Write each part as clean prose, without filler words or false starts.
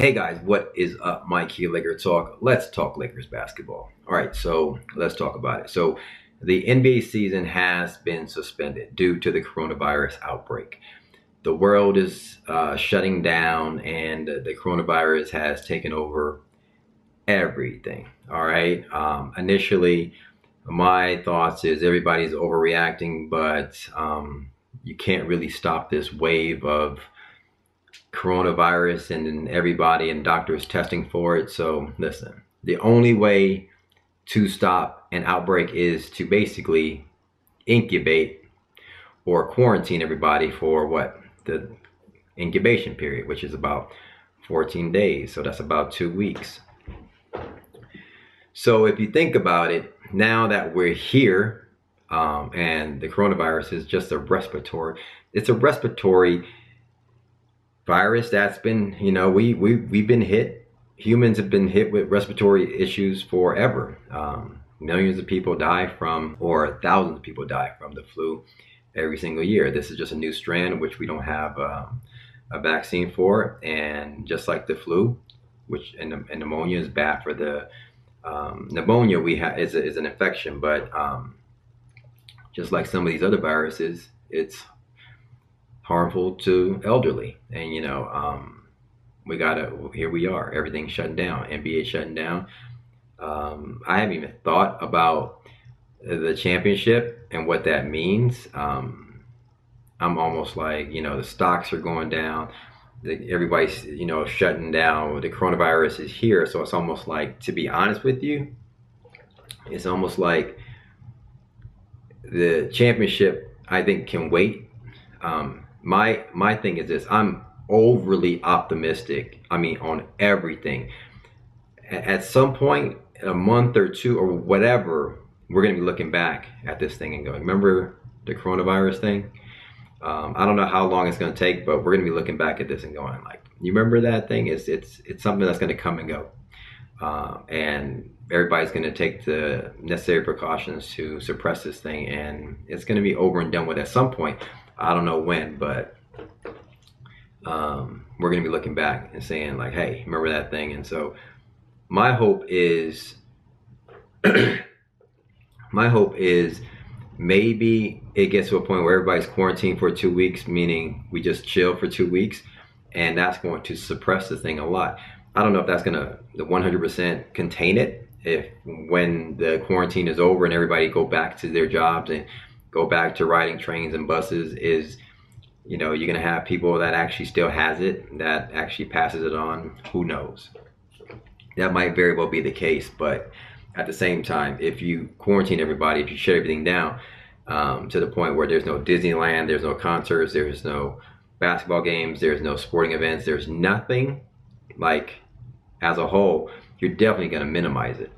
Hey guys, what is up? Mike here, Laker Talk. Let's talk Lakers basketball. All right, so let's talk about it. So the NBA season has been suspended due to the coronavirus outbreak. The world is shutting down, and the coronavirus has taken over everything. All right. Initially, my thoughts is everybody's overreacting, but you can't really stop this wave of coronavirus and then everybody and doctors testing for it. So listen, the only way to stop an outbreak is to basically incubate or quarantine everybody for what? The incubation period, which is about 14 days. So that's about 2 weeks. So if you think about it, now that we're here, and the coronavirus is just it's a respiratory virus that's been, we've been hit. Humans have been hit with respiratory issues forever. Millions of people die from, or thousands of people die from the flu every single year. This is just a new strand which we don't have a vaccine for, and just like the flu, which and pneumonia is bad for the pneumonia we have is an infection, but just like some of these other viruses, it's harmful to elderly. And here we are, everything's shutting down, NBA shutting down. I haven't even thought about the championship and what that means. I'm almost like, the stocks are going down, everybody's shutting down, the coronavirus is here. So it's almost like, to be honest with you, it's almost like the championship, I think, can wait. My thing is this: I'm overly optimistic. On everything. At some point, in a month or two or whatever, we're gonna be looking back at this thing and going, "Remember the coronavirus thing?" I don't know how long it's gonna take, but we're gonna be looking back at this and going, like, "You remember that thing?" It's something that's gonna come and go, and everybody's gonna take the necessary precautions to suppress this thing, and it's gonna be over and done with at some point. I don't know when, but we're going to be looking back and saying, like, "Hey, remember that thing?" And so my hope is maybe it gets to a point where everybody's quarantined for 2 weeks, meaning we just chill for 2 weeks, and that's going to suppress the thing a lot. I don't know if that's going to 100% contain it. If when the quarantine is over and everybody go back to their jobs and go back to riding trains and buses, is you're going to have people that actually still has it, that actually passes it on. Who knows? That might very well be the case. But at the same time, if you quarantine everybody, if you shut everything down to the point where there's no Disneyland, there's no concerts, there's no basketball games, there's no sporting events, there's nothing, like, as a whole, you're definitely going to minimize it.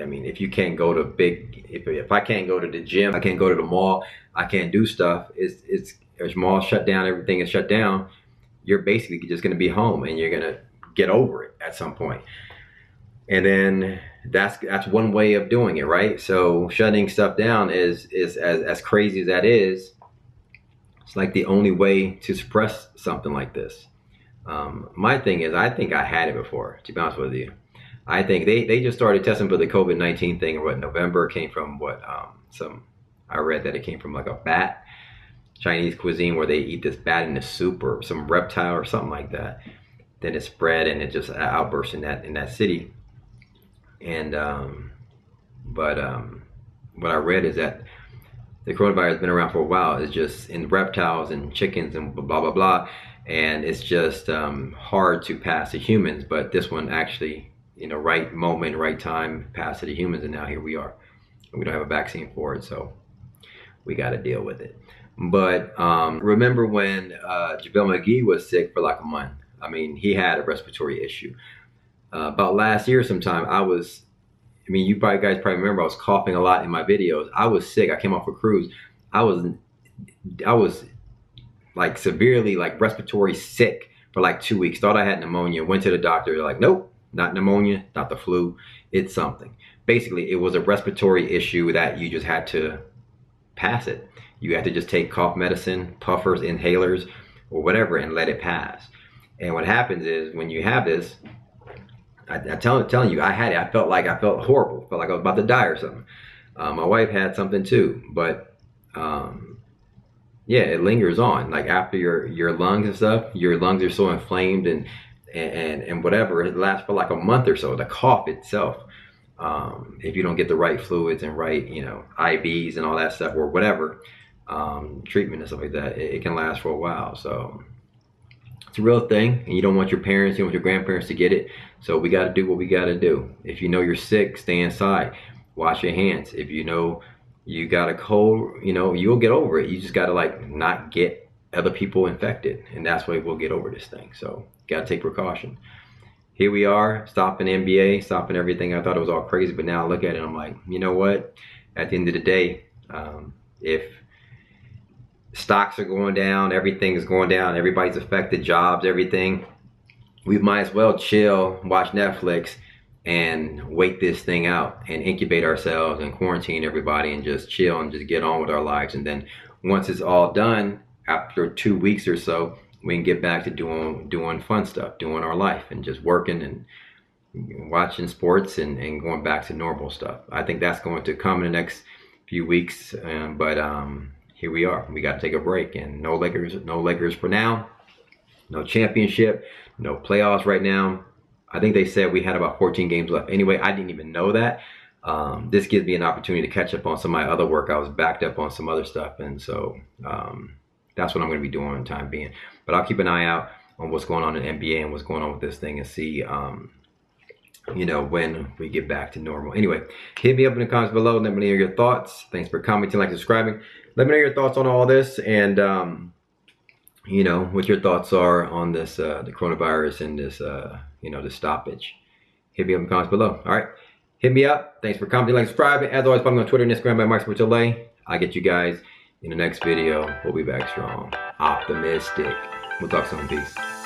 If you can't go to if I can't go to the gym, I can't go to the mall, I can't do stuff. There's malls shut down, everything is shut down. You're basically just going to be home, and you're going to get over it at some point. And then that's one way of doing it, right? So shutting stuff down is as crazy as that is. It's like the only way to suppress something like this. My thing is, I think I had it before, to be honest with you. I think they just started testing for the COVID-19 thing, or what, November. It came from what, I read that it came from like a bat, Chinese cuisine, where they eat this bat in the soup or some reptile or something like that. Then it spread, and it just outburst in that city. And what I read is that the coronavirus has been around for a while. It's just in reptiles and chickens and blah blah blah, and it's just hard to pass to humans. But this one actually, right moment, right time, pass to the humans, and now here we are. We don't have a vaccine for it, so we got to deal with it. But remember when JaVale McGee was sick for like a month? He had a respiratory issue. About last year sometime, you guys probably remember, I was coughing a lot in my videos. I was sick. I came off a cruise. I was like severely like respiratory sick for like 2 weeks. Thought I had pneumonia. Went to the doctor. They're like, "Nope, not pneumonia, not the flu. It's something." Basically, it was a respiratory issue that you just had to pass it. You had to just take cough medicine, puffers, inhalers, or whatever, and let it pass. And what happens is when you have this, I'm telling you, I had it. I felt horrible. Felt like I was about to die or something. My wife had something too, but yeah, it lingers on. Like after your lungs and stuff, your lungs are so inflamed and whatever. It lasts for like a month or so. The cough itself, if you don't get the right fluids and right, IVs and all that stuff or whatever, treatment and stuff like that, it can last for a while. So it's a real thing, and you don't want your parents, you don't want your grandparents to get it. So we got to do what we got to do. If you know you're sick, stay inside. Wash your hands. If you know you got a cold, you'll get over it. You just got to like not get other people infected, and that's why we'll get over this thing. So got to take precaution. Here we are, stopping NBA, stopping everything. I thought it was all crazy, but now I look at it, I'm like, you know what? At the end of the day, if stocks are going down, everything is going down, everybody's affected, jobs, everything, we might as well chill, watch Netflix, and wait this thing out and incubate ourselves and quarantine everybody and just chill and just get on with our lives. And then once it's all done, after 2 weeks or so, we can get back to doing fun stuff, doing our life and just working and watching sports and going back to normal stuff. I think that's going to come in the next few weeks, but here we are. We got to take a break, and no Lakers for now. No championship, no playoffs right now. I think they said we had about 14 games left. Anyway, I didn't even know that. This gives me an opportunity to catch up on some of my other work. I was backed up on some other stuff, and so that's what I'm going to be doing in the time being. But I'll keep an eye out on what's going on in NBA and what's going on with this thing and see, when we get back to normal. Anyway, hit me up in the comments below. Let me know your thoughts. Thanks for commenting, like, subscribing. Let me know your thoughts on all this, and what your thoughts are on this, the coronavirus and this, the stoppage. Hit me up in the comments below. All right, hit me up. Thanks for commenting, like, subscribing. As always, follow me on Twitter and Instagram at MikeSportsLA. I'll get you guys in the next video. We'll be back strong, optimistic. We'll talk soon. Peace.